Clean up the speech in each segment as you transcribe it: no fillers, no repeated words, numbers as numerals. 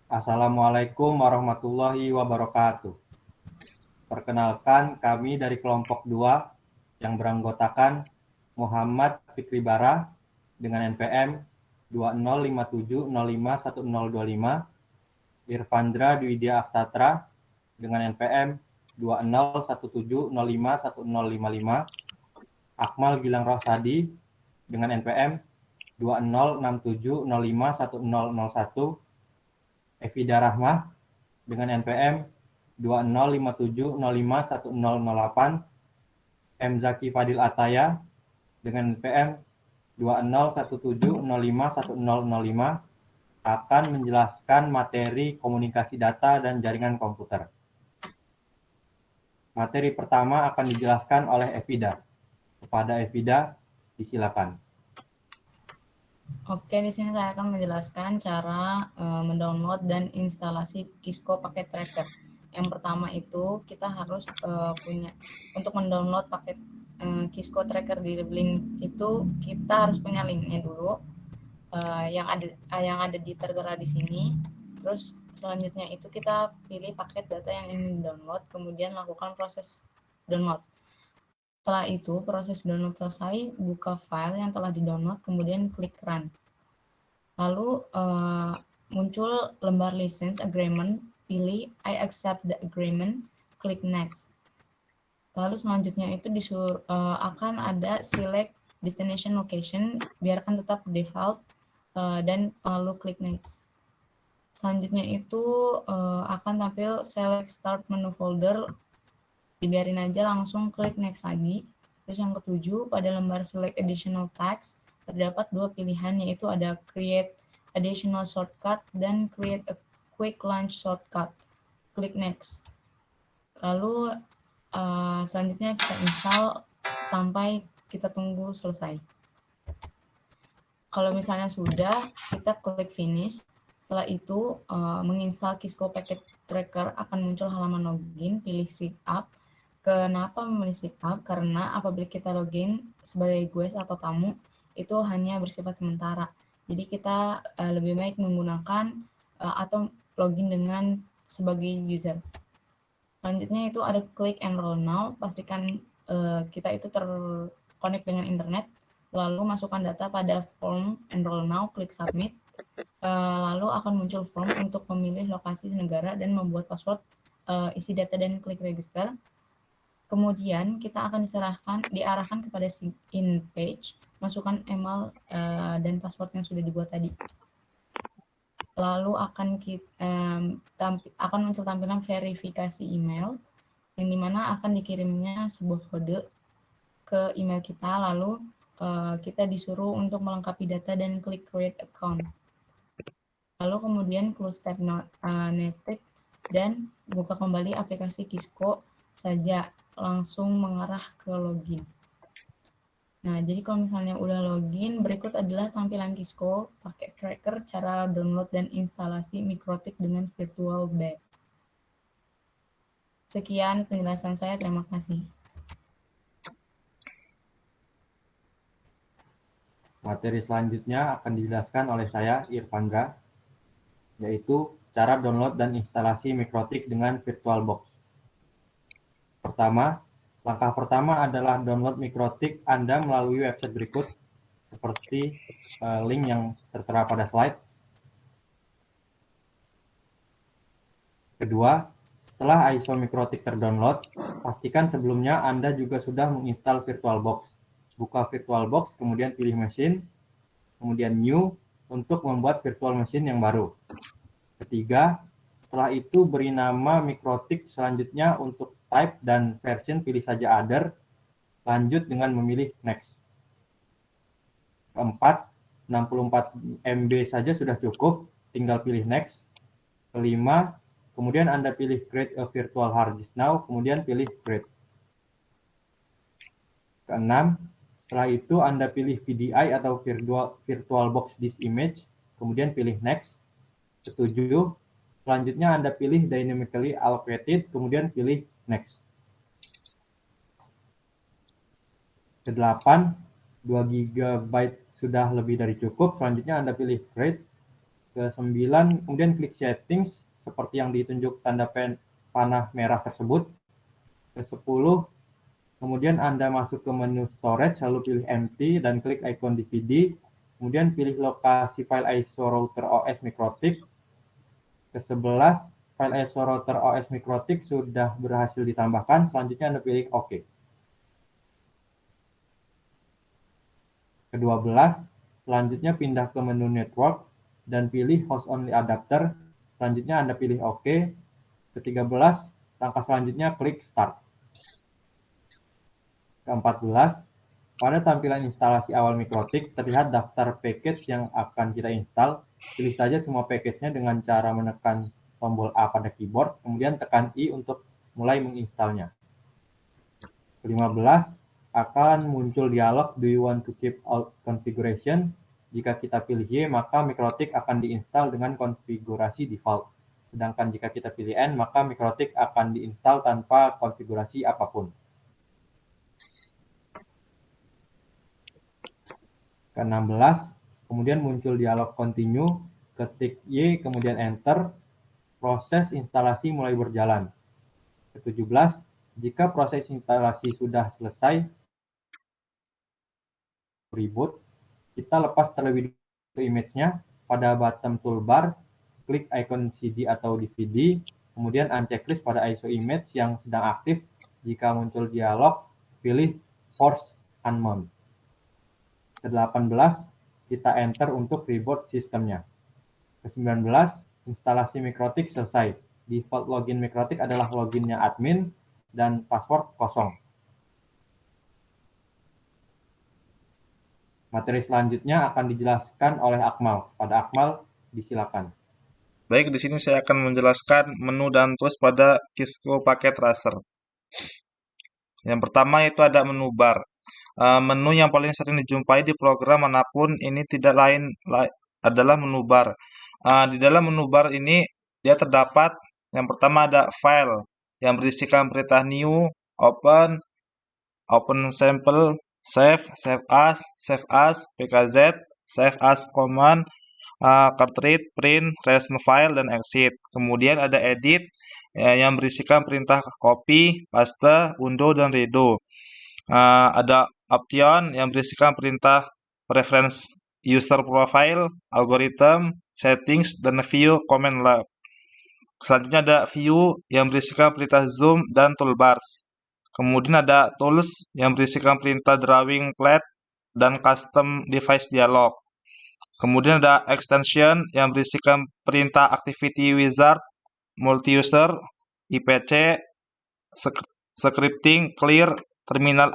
Assalamualaikum warahmatullahi wabarakatuh. Perkenalkan, kami dari kelompok 2 yang beranggotakan Muhammad Fikri Bara dengan NPM 2057051025, Irfandra Dwidia Aksatra dengan NPM 2017051055, Akmal Gilang Rosadi dengan NPM 2067051001, Evida Rahmah dengan NPM 2057051008, M. Zaki Fadil Ataya dengan NPM 2017051005 akan menjelaskan materi komunikasi data dan jaringan komputer. Materi pertama akan dijelaskan oleh Evida. Kepada Evida, disilakan. Oke, di sini saya akan menjelaskan cara mendownload dan instalasi Kisco paket tracker. Yang pertama itu kita harus punya, untuk mendownload paket Kisco tracker di link itu kita harus punya linknya dulu, yang ada di tertera di sini. Terus selanjutnya itu kita pilih paket data yang ingin download, kemudian lakukan proses download. Setelah itu proses download selesai, buka file yang telah di-download, kemudian klik run. Lalu muncul lembar license agreement, pilih I accept the agreement, klik next. Lalu selanjutnya itu akan ada select destination location, biarkan tetap default, dan lalu klik next. Selanjutnya itu akan tampil select start menu folder, dibiarin aja, langsung klik next lagi. Terus yang ketujuh, pada lembar select additional text terdapat dua pilihan, yaitu ada create additional shortcut dan create a quick launch shortcut. Klik next. Lalu selanjutnya kita install sampai kita tunggu selesai. Kalau misalnya sudah, kita klik finish. Setelah itu menginstal Kisco Packet Tracker akan muncul halaman login, pilih sign up. Kenapa memilih sign up? Karena apabila kita login sebagai guest atau tamu, itu hanya bersifat sementara. Jadi kita lebih baik menggunakan atau login dengan sebagai user. Selanjutnya itu ada klik enroll now, pastikan kita itu terkonek dengan internet, lalu masukkan data pada form enroll now, klik submit, lalu akan muncul form untuk memilih lokasi negara dan membuat password, isi data dan klik register. Kemudian kita akan diarahkan kepada sign-in page, masukkan email dan password yang sudah dibuat tadi. Lalu akan muncul tampilan verifikasi email, yang dimana akan dikirimnya sebuah kode ke email kita, lalu kita disuruh untuk melengkapi data dan klik create account. Lalu kemudian close tab Netflix dan buka kembali aplikasi Kisco saja, langsung mengarah ke login. Nah, jadi kalau misalnya udah login, berikut adalah tampilan Kisco pakai tracker, cara download dan instalasi Mikrotik dengan VirtualBox. Sekian penjelasan saya, terima kasih. Materi selanjutnya akan dijelaskan oleh saya, Irfandra, yaitu cara download dan instalasi Mikrotik dengan VirtualBox. Langkah pertama adalah download Mikrotik Anda melalui website berikut, seperti link yang tertera pada slide. Kedua, setelah ISO Mikrotik terdownload, pastikan sebelumnya Anda juga sudah menginstal VirtualBox. Buka VirtualBox, kemudian pilih machine, kemudian new untuk membuat virtual machine yang baru. Ketiga, setelah itu beri nama Mikrotik, selanjutnya untuk type dan version pilih saja other, lanjut dengan memilih next. Keempat, 64 MB saja sudah cukup, tinggal pilih next. Kelima, kemudian Anda pilih create a virtual hard disk now, kemudian pilih create. Keenam, setelah itu Anda pilih VDI atau VirtualBox Disk Image, kemudian pilih next. Ketujuh, selanjutnya Anda pilih dynamically allocated, kemudian pilih next. Kedelapan, 2 GB sudah lebih dari cukup, selanjutnya Anda pilih create. Ke-9, kemudian klik settings seperti yang ditunjuk tanda panah merah tersebut. Ke-10, kemudian Anda masuk ke menu storage, lalu pilih empty dan klik icon DVD. Kemudian pilih lokasi file ISO router OS Mikrotik. Ke-11, file ISO router OS Mikrotik sudah berhasil ditambahkan. Selanjutnya Anda pilih OK. Ke-12, selanjutnya pindah ke menu network dan pilih host only adapter. Selanjutnya Anda pilih OK. Ke-13, langkah selanjutnya klik start. Ke-14, pada tampilan instalasi awal Mikrotik terlihat daftar package yang akan kita install. Pilih saja semua package-nya dengan cara menekan tombol A pada keyboard, kemudian tekan I untuk mulai menginstalnya. Ke-15, akan muncul dialog "Do you want to keep all configuration?" Jika kita pilih Y, maka Mikrotik akan diinstal dengan konfigurasi default. Sedangkan jika kita pilih N, maka Mikrotik akan diinstal tanpa konfigurasi apapun. Ke-16, kemudian muncul dialog continue, ketik Y, kemudian enter, proses instalasi mulai berjalan. Ke-17, jika proses instalasi sudah selesai, reboot, kita lepas terlebih dahulu ke image-nya, pada bottom toolbar, klik icon CD atau DVD, kemudian unchecklist pada ISO image yang sedang aktif. Jika muncul dialog, pilih force unmount. Ke-18, kita enter untuk reboot sistemnya. Ke-19, instalasi Mikrotik selesai. Default login Mikrotik adalah loginnya admin dan password kosong. Materi selanjutnya akan dijelaskan oleh Akmal. Pada Akmal, disilakan. Baik, di sini saya akan menjelaskan menu dan tools pada Kisco Packet Tracer. Yang pertama itu ada menu bar. Menu yang paling sering dijumpai di program manapun ini tidak lain adalah menu bar. Di dalam menu bar ini dia terdapat yang pertama ada file yang berisikan perintah new, open sample, save as, pkz, save as command, cartridge, print, creation file, dan exit. Kemudian ada edit yang berisikan perintah copy, paste, undo, dan redo. Ada option yang berisikan perintah preference user profile, algorithm, settings, dan view command lab. Selanjutnya ada view yang berisikan perintah zoom dan toolbars. Kemudian ada tools yang berisikan perintah drawing plat dan custom device dialog. Kemudian ada extension yang berisikan perintah activity wizard, multi-user, IPC, scripting, clear, terminal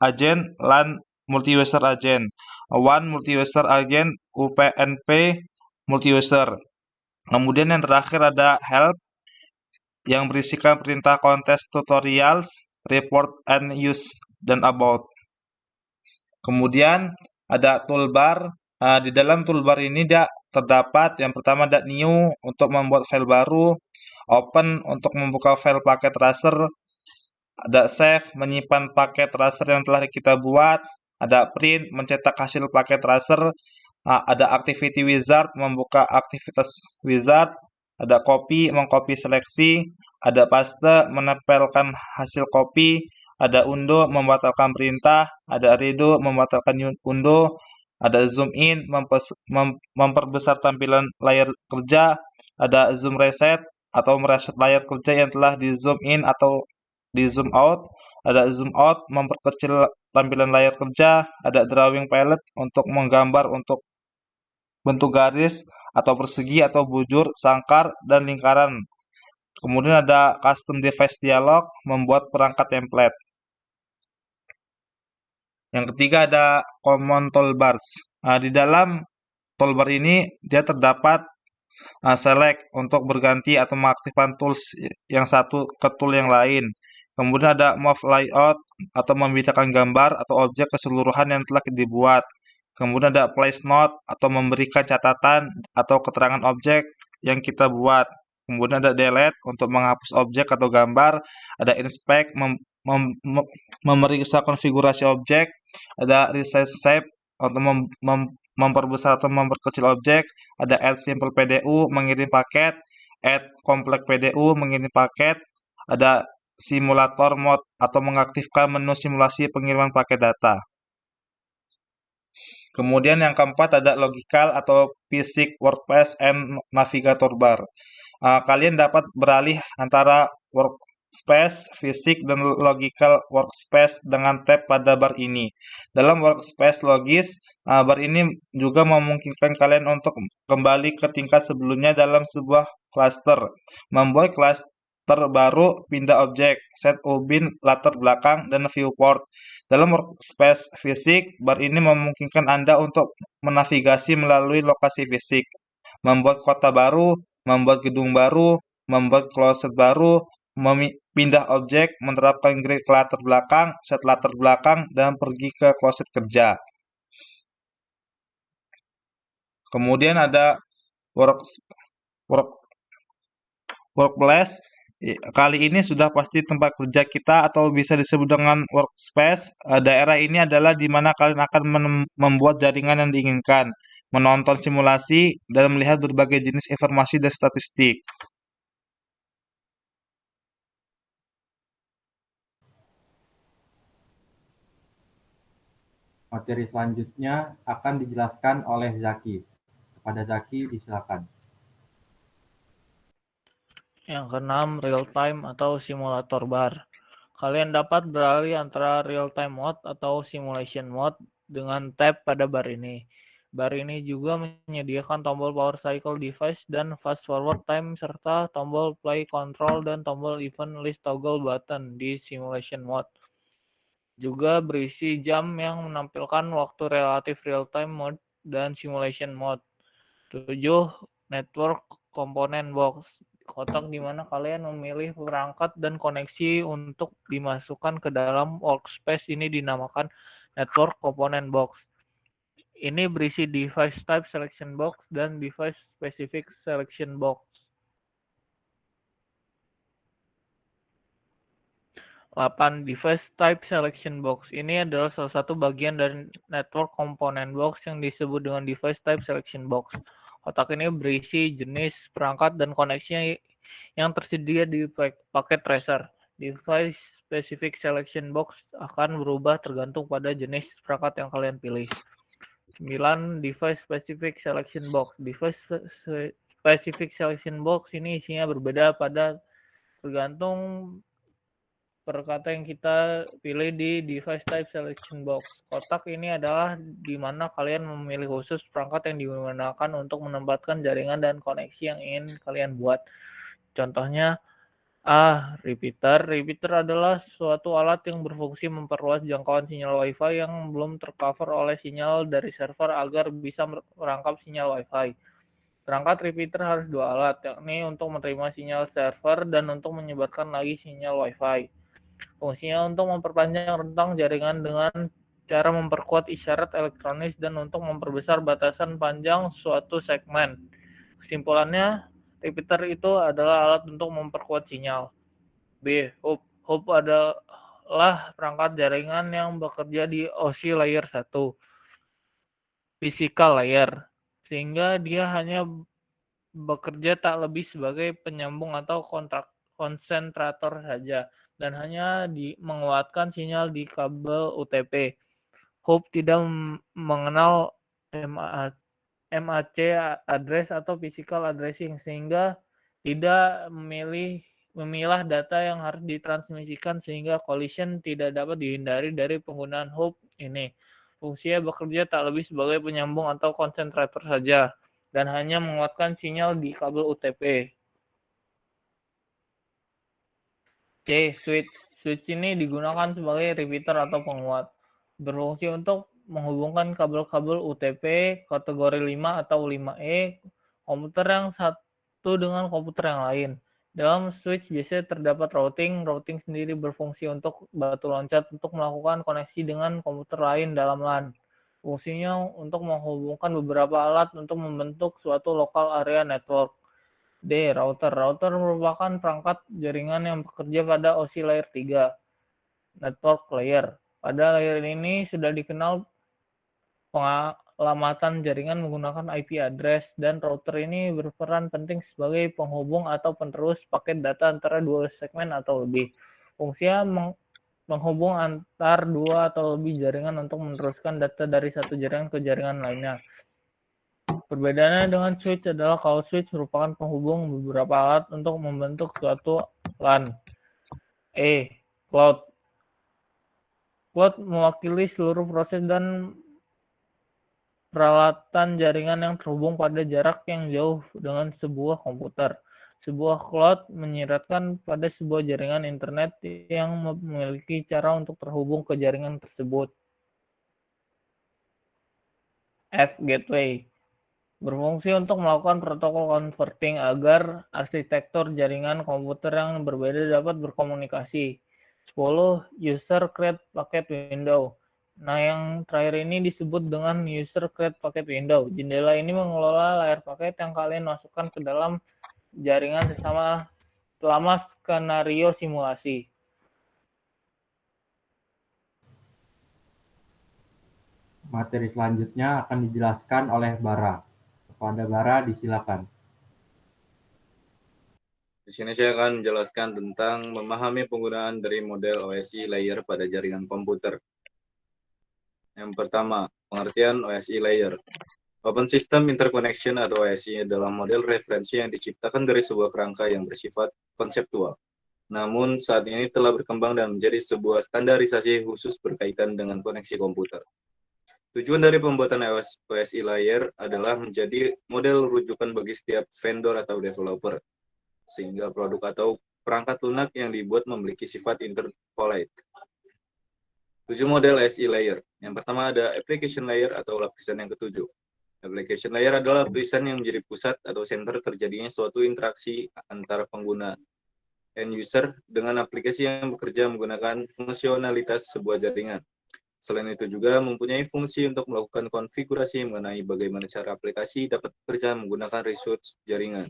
agent, LAN multi-user agent, one multi-user agent, UPnP multi-user. Kemudian yang terakhir ada help yang berisikan perintah contest tutorials, report and use, dan about. Kemudian ada toolbar. Di dalam toolbar ini dia terdapat yang pertama ada new untuk membuat file baru, open untuk membuka file paket tracer, ada save menyimpan paket tracer yang telah kita buat, ada print mencetak hasil paket tracer, ada activity wizard membuka aktivitas wizard, ada copy mengcopy seleksi, ada paste menempelkan hasil copy, ada undo membatalkan perintah, ada redo membatalkan undo, ada zoom in memperbesar tampilan layar kerja, ada zoom reset atau mereset layar kerja yang telah di zoom in atau di zoom out, ada zoom out memperkecil tampilan layar kerja, ada drawing palette untuk menggambar untuk bentuk garis atau persegi atau bujur, sangkar, dan lingkaran. Kemudian ada custom device dialog membuat perangkat template. Yang ketiga ada common toolbars. Di dalam toolbar ini dia terdapat select untuk berganti atau mengaktifkan tools yang satu ke tool yang lain. Kemudian ada move layout atau memindahkan gambar atau objek keseluruhan yang telah dibuat. Kemudian ada place note atau memberikan catatan atau keterangan objek yang kita buat. Kemudian ada delete untuk menghapus objek atau gambar. Ada inspect memeriksa konfigurasi objek. Ada resize shape untuk memperbesar atau memperkecil objek, ada add simple PDU, mengirim paket, add complex PDU, mengirim paket, ada simulator mode atau mengaktifkan menu simulasi pengiriman paket data. Kemudian yang keempat ada logical atau basic workspace and navigator bar. Kalian dapat beralih antara workspace, fisik, dan logical workspace dengan tab pada bar ini. Dalam workspace logis, bar ini juga memungkinkan kalian untuk kembali ke tingkat sebelumnya dalam sebuah cluster, membuat cluster baru, pindah objek, set ubin latar belakang, dan viewport. Dalam workspace fisik, bar ini memungkinkan Anda untuk menavigasi melalui lokasi fisik, membuat kota baru, membuat gedung baru, membuat kloset baru, pindah objek, menerapkan grid ke latar belakang, set latar belakang, dan pergi ke kloset kerja. Kemudian ada workplace. Kali ini sudah pasti tempat kerja kita atau bisa disebut dengan workspace. Daerah ini adalah di mana kalian akan membuat jaringan yang diinginkan, menonton simulasi, dan melihat berbagai jenis informasi dan statistik. Materi selanjutnya akan dijelaskan oleh Zaki. Kepada Zaki, disilakan. Yang keenam, real time atau simulator bar. Kalian dapat beralih antara real time mode atau simulation mode dengan tab pada bar ini. Bar ini juga menyediakan tombol power cycle device dan fast forward time serta tombol play control dan tombol event list toggle button di simulation mode. Juga berisi jam yang menampilkan waktu relatif real time mode dan simulation mode. 7. Network component box. Kotak di mana kalian memilih perangkat dan koneksi untuk dimasukkan ke dalam workspace ini dinamakan network component box. Ini berisi device type selection box dan device specific selection box. 8. Device type selection box. Ini adalah salah satu bagian dari network component box yang disebut dengan device type selection box. Kotak ini berisi jenis perangkat dan koneksi yang tersedia di paket tracer. Device specific selection box akan berubah tergantung pada jenis perangkat yang kalian pilih. 9. Device specific selection box. Device specific selection box ini isinya berbeda pada tergantung perkata yang kita pilih di device type selection box. Kotak ini adalah di mana kalian memilih khusus perangkat yang digunakan untuk menempatkan jaringan dan koneksi yang ingin kalian buat. Contohnya, repeater. Repeater adalah suatu alat yang berfungsi memperluas jangkauan sinyal Wi-Fi yang belum tercover oleh sinyal dari server agar bisa merangkap sinyal Wi-Fi. Perangkat repeater harus dua alat, yakni untuk menerima sinyal server dan untuk menyebarkan lagi sinyal Wi-Fi. Fungsinya untuk memperpanjang rentang jaringan dengan cara memperkuat isyarat elektronis dan untuk memperbesar batasan panjang suatu segmen. Kesimpulannya, repeater itu adalah alat untuk memperkuat sinyal. B. Hub. Hub adalah perangkat jaringan yang bekerja di OSI layer 1, physical layer, sehingga dia hanya bekerja tak lebih sebagai penyambung atau konsentrator saja dan hanya menguatkan sinyal di kabel UTP. Hub tidak mengenal MAC address atau physical addressing sehingga tidak memilah data yang harus ditransmisikan sehingga collision tidak dapat dihindari dari penggunaan hub ini. Fungsinya bekerja tak lebih sebagai penyambung atau konsentrator saja dan hanya menguatkan sinyal di kabel UTP. C. Switch. Switch ini digunakan sebagai repeater atau penguat. Berfungsi untuk menghubungkan kabel-kabel UTP kategori 5 atau 5E komputer yang satu dengan komputer yang lain. Dalam switch biasanya terdapat routing. Routing sendiri berfungsi untuk batu loncat untuk melakukan koneksi dengan komputer lain dalam LAN. Fungsinya untuk menghubungkan beberapa alat untuk membentuk suatu local area network. D. Router. Router merupakan perangkat jaringan yang bekerja pada OSI layer 3, network layer. Pada layer ini sudah dikenal Keselamatan jaringan menggunakan IP address, dan router ini berperan penting sebagai penghubung atau penerus paket data antara dua segmen atau lebih. Fungsinya menghubung antar dua atau lebih jaringan untuk meneruskan data dari satu jaringan ke jaringan lainnya. Perbedaannya dengan switch adalah kalau switch merupakan penghubung beberapa alat untuk membentuk suatu LAN. Cloud. Cloud mewakili seluruh proses dan peralatan jaringan yang terhubung pada jarak yang jauh dengan sebuah komputer. Sebuah cloud menyiratkan pada sebuah jaringan internet yang memiliki cara untuk terhubung ke jaringan tersebut. Gateway berfungsi untuk melakukan protokol converting agar arsitektur jaringan komputer yang berbeda dapat berkomunikasi. 10. User create packet window. Nah, yang terakhir ini disebut dengan user create packet window. Jendela ini mengelola layar paket yang kalian masukkan ke dalam jaringan selama skenario simulasi. Materi selanjutnya akan dijelaskan oleh Bara. Kepada Bara, disilakan. Di sini saya akan menjelaskan tentang memahami penggunaan dari model OSI layer pada jaringan komputer. Yang pertama, pengertian OSI layer. Open System Interconnection atau OSI adalah model referensi yang diciptakan dari sebuah kerangka yang bersifat konseptual. Namun saat ini telah berkembang dan menjadi sebuah standarisasi khusus berkaitan dengan koneksi komputer. Tujuan dari pembuatan OSI layer adalah menjadi model rujukan bagi setiap vendor atau developer, sehingga produk atau perangkat lunak yang dibuat memiliki sifat interpolate. 7 model OSI layer. Yang pertama ada application layer atau lapisan yang ketujuh. Application layer adalah lapisan yang menjadi pusat atau center terjadinya suatu interaksi antara pengguna end user dengan aplikasi yang bekerja menggunakan fungsionalitas sebuah jaringan. Selain itu juga mempunyai fungsi untuk melakukan konfigurasi mengenai bagaimana cara aplikasi dapat bekerja menggunakan resource jaringan.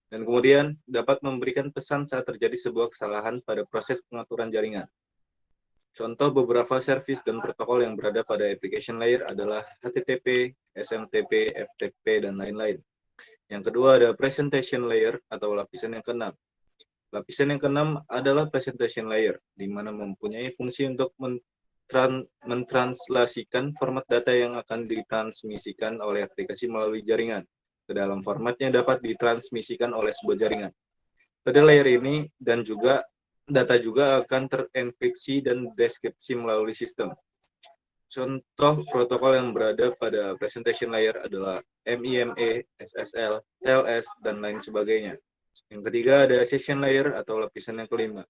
Dan kemudian dapat memberikan pesan saat terjadi sebuah kesalahan pada proses pengaturan jaringan. Contoh beberapa service dan protokol yang berada pada application layer adalah HTTP, SMTP, FTP, dan lain-lain. Yang kedua ada presentation layer atau lapisan yang keenam. Lapisan yang keenam adalah presentation layer, di mana mempunyai fungsi untuk mentranslasikan format data yang akan ditransmisikan oleh aplikasi melalui jaringan ke dalam format yang dapat ditransmisikan oleh sebuah jaringan. Pada layer ini dan juga data juga akan terenkripsi dan deskripsi melalui sistem. Contoh protokol yang berada pada presentation layer adalah MIME, SSL, TLS, dan lain sebagainya. Yang ketiga ada session layer atau lapisan yang kelima.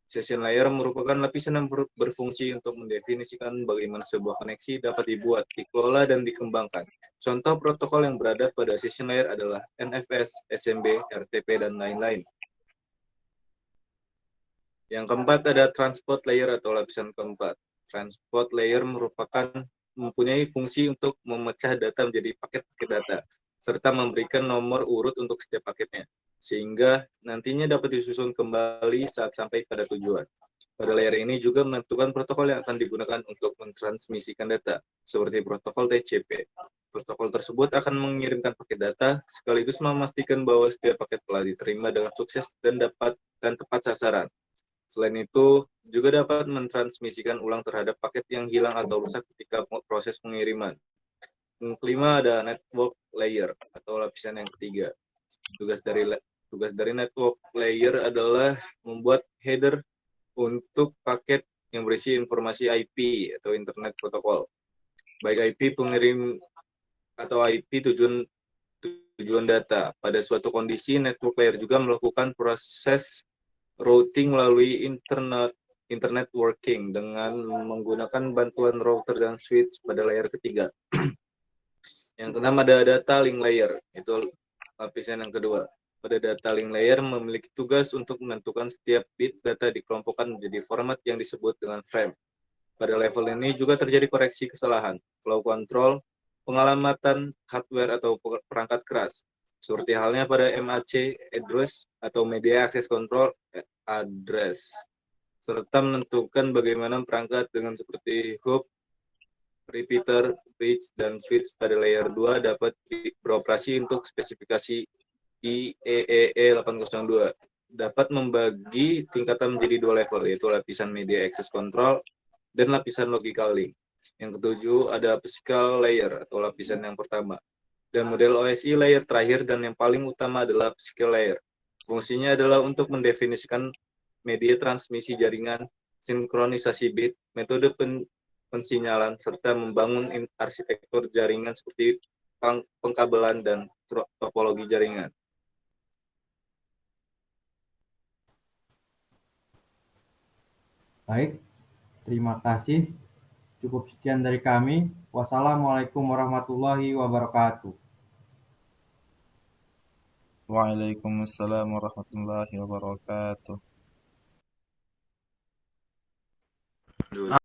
Session layer merupakan lapisan yang berfungsi untuk mendefinisikan bagaimana sebuah koneksi dapat dibuat, dikelola, dan dikembangkan. Contoh protokol yang berada pada session layer adalah NFS, SMB, RTP, dan lain-lain. Yang keempat ada transport layer atau lapisan keempat. Transport layer mempunyai fungsi untuk memecah data menjadi paket-paket data, serta memberikan nomor urut untuk setiap paketnya, sehingga nantinya dapat disusun kembali saat sampai pada tujuan. Pada layer ini juga menentukan protokol yang akan digunakan untuk mentransmisikan data, seperti protokol TCP. Protokol tersebut akan mengirimkan paket data, sekaligus memastikan bahwa setiap paket telah diterima dengan sukses dan tepat sasaran. Selain itu, juga dapat mentransmisikan ulang terhadap paket yang hilang atau rusak ketika proses pengiriman. Yang kelima ada network layer atau lapisan yang ketiga. Tugas dari network layer adalah membuat header untuk paket yang berisi informasi IP atau Internet Protocol. Baik IP pengirim atau IP tujuan data. Pada suatu kondisi, network layer juga melakukan proses routing melalui internet working dengan menggunakan bantuan router dan switch pada layer ketiga. Yang keenam ada data link layer, itu lapisan yang kedua. Pada data link layer memiliki tugas untuk menentukan setiap bit data dikelompokkan menjadi format yang disebut dengan frame. Pada level ini juga terjadi koreksi kesalahan, flow control, pengalamatan hardware atau perangkat keras, seperti halnya pada MAC address atau media access control address, serta menentukan bagaimana perangkat dengan seperti hub, repeater, bridge, dan switch pada layer 2 dapat beroperasi untuk spesifikasi IEEE 802. Dapat membagi tingkatan menjadi 2 level, yaitu lapisan media access control dan lapisan logical link. Yang ketujuh ada physical layer atau lapisan yang pertama. Dan model OSI layer terakhir dan yang paling utama adalah physical layer. Fungsinya adalah untuk mendefinisikan media transmisi jaringan, sinkronisasi bit, metode pensinyalan, serta membangun arsitektur jaringan seperti pengkabelan dan topologi jaringan. Baik, terima kasih. Cukup sekian dari kami. Wassalamualaikum warahmatullahi wabarakatuh. Waalaikumsalam warahmatullahi wabarakatuh.